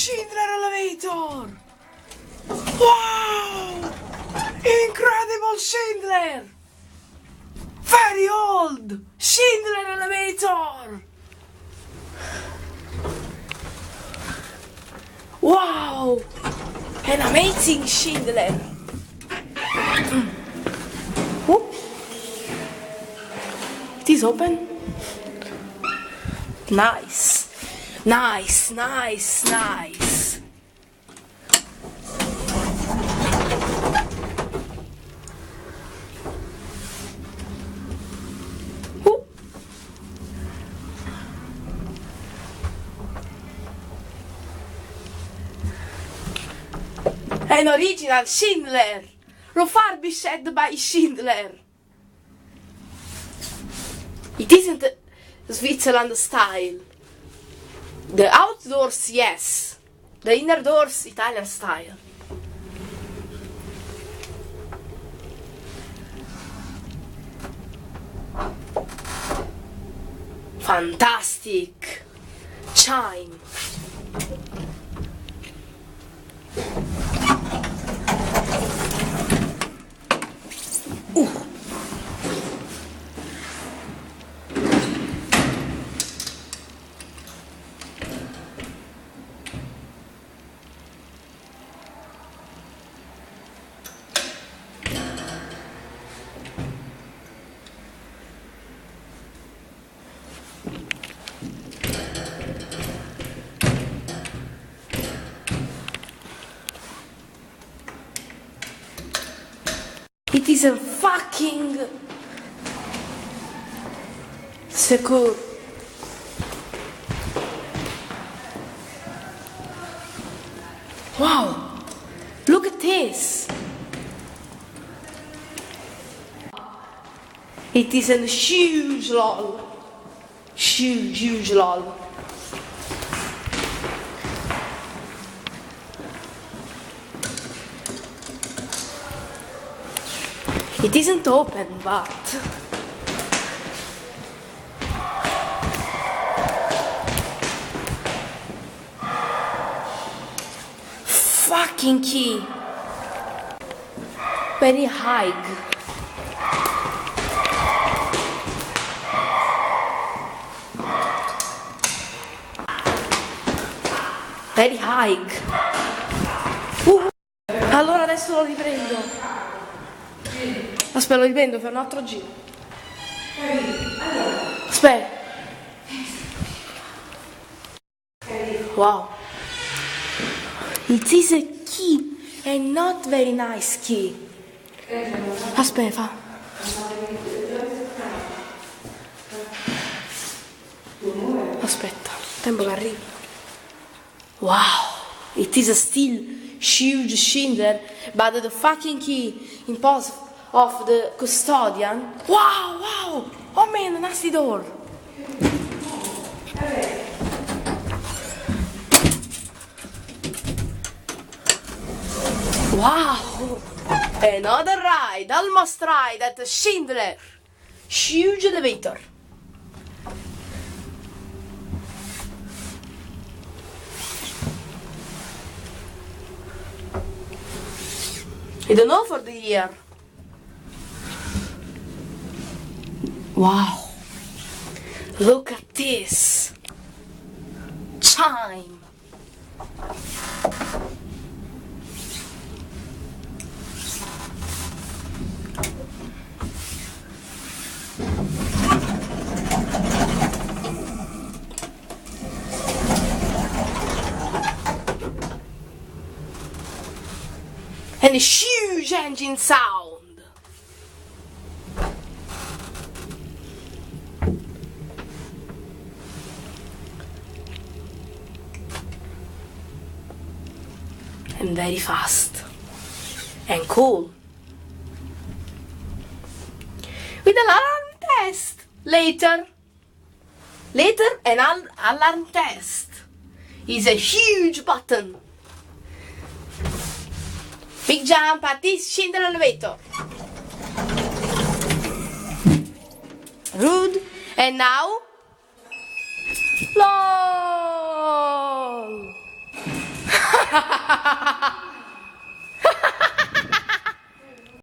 Schindler elevator! Wow! Incredible Schindler! Very old Schindler elevator! Wow! An amazing Schindler! Whoop. It is open. Nice! Nice, nice, nice! Whoop. An original Schindler! Refurbished by Schindler! It isn't Switzerland style. The outdoors, yes. The inner doors, Italian style. Fantastic! Chime. It is a fucking secure. Wow, look at this. It is a huge lol. Huge lol. It isn't open, but fucking key. Very high. Very high. Allora adesso lo riprendo. Aspetta, lo riprendo per un altro giro. Aspetta. Wow. It is a key and not very nice key. Aspetta. Aspetta, tempo che arriva. Wow. It is a still huge Schindler, but the fucking key in pose of the custodian. Wow! Oh man, a nasty door. Wow! Another ride, almost ride at Schindler. Huge elevator. I don't know for the year. Wow, look at this. Chime. And a huge engine sound. And very fast and cool. With an alarm test later an alarm test is a huge button. Big jump at this Schindler elevator. Rude. And now LOL.